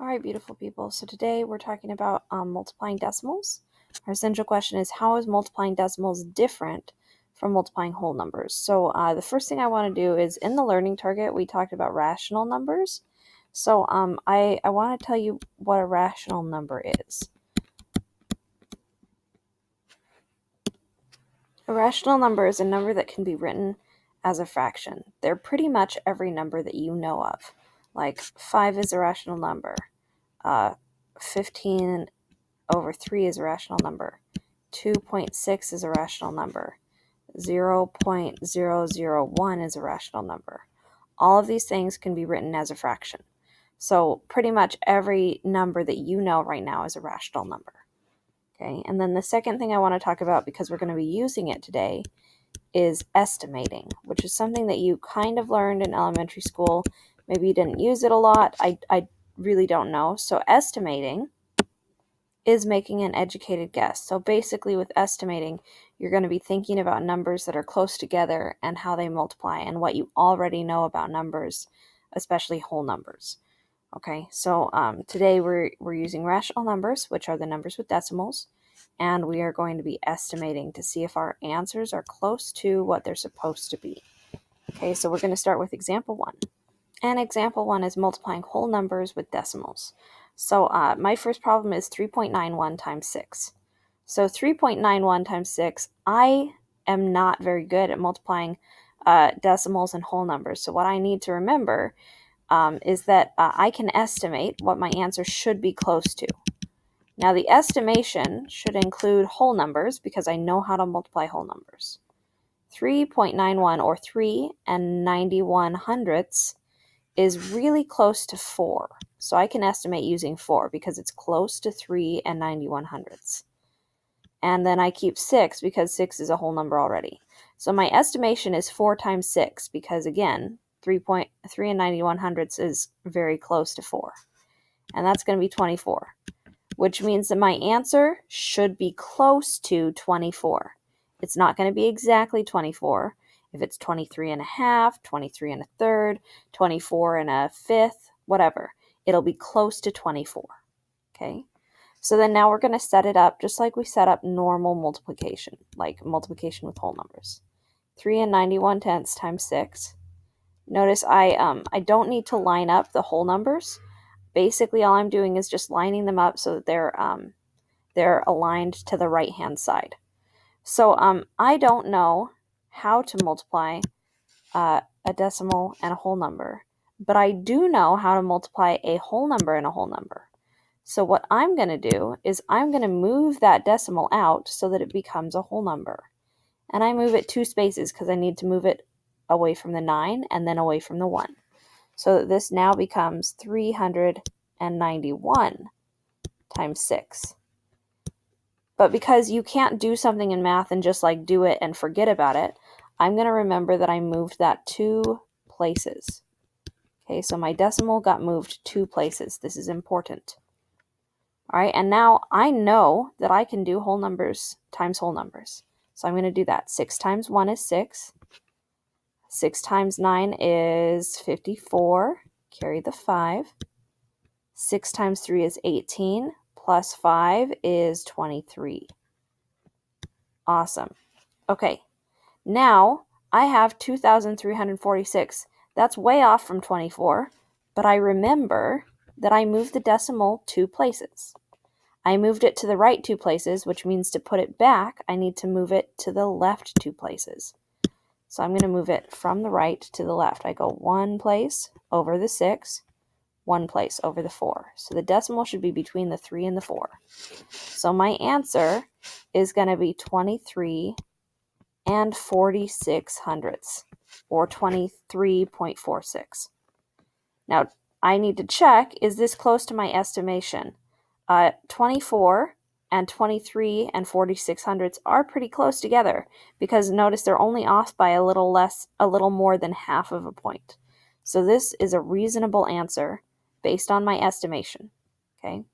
All right, beautiful people. So today we're talking about multiplying decimals. Our essential question is, how is multiplying decimals different from multiplying whole numbers? So the first thing I want to do is, in the learning target, we talked about rational numbers. So I want to tell you what a rational number is. A rational number is a number that can be written as a fraction. They're pretty much every number that you know of. Like 5 is a rational number. 15 over 3 is a rational number. 2.6 is a rational number. 0.001 is a rational number. All of these things can be written as a fraction. So pretty much every number that you know right now is a rational number. Okay, and then the second thing I want to talk about, because we're going to be using it today, is estimating, which is something that you kind of learned in elementary school. Maybe you didn't use it a lot. I really don't know. So estimating is making an educated guess. So basically with estimating, you're going to be thinking about numbers that are close together and how they multiply and what you already know about numbers, especially whole numbers. Okay, so today we're using rational numbers, which are the numbers with decimals, and we are going to be estimating to see if our answers are close to what they're supposed to be. Okay, so we're going to start with example 1. And example 1 is multiplying whole numbers with decimals. So my first problem is 3.91 times 6. So 3.91 times 6, I am not very good at multiplying decimals and whole numbers. So what I need to remember is that I can estimate what my answer should be close to. Now the estimation should include whole numbers because I know how to multiply whole numbers. 3.91 or 3 and 91 hundredths is really close to 4. So I can estimate using 4 because it's close to 3 and 91 hundredths. And then I keep 6 because 6 is a whole number already. So my estimation is 4 times 6 because, again, 3 and 91 hundredths is very close to 4. And that's going to be 24, which means that my answer should be close to 24. It's not going to be exactly 24. If it's 23 and a half, 23 and a third, 24 and a fifth, whatever, it'll be close to 24. Okay? So then now we're going to set it up just like we set up normal multiplication, like multiplication with whole numbers. 3 and 91 tenths times 6. Notice I don't need to line up the whole numbers. Basically, all I'm doing is just lining them up so that they're aligned to the right-hand side. So I don't know how to multiply a decimal and a whole number, but I do know how to multiply a whole number and a whole number. So what I'm going to do is I'm going to move that decimal out so that it becomes a whole number. And I move it 2 spaces because I need to move it away from the 9 and then away from the 1. So that this now becomes 391 times 6. But because you can't do something in math and just like do it and forget about it, I'm going to remember that I moved that 2 places. Okay, so my decimal got moved 2 places. This is important. All right, and now I know that I can do whole numbers times whole numbers. So I'm going to do that. 6 times 1 is 6. 6 times 9 is 54. Carry the 5. 6 times 3 is 18. Plus 5 is 23. Awesome. Okay, now I have 2,346. That's way off from 24, but I remember that I moved the decimal 2 places. I moved it to the right 2 places, which means to put it back, I need to move it to the left 2 places. So I'm going to move it from the right to the left. I go 1 place over the 6, 1 place over the 4. So the decimal should be between the 3 and the 4. So my answer is going to be 23 and 46 hundredths, or 23.46. Now, I need to check, is this close to my estimation? 24 and 23 and 46 hundredths are pretty close together because notice they're only off by a little more than half of a point. So this is a reasonable answer based on my estimation. Okay.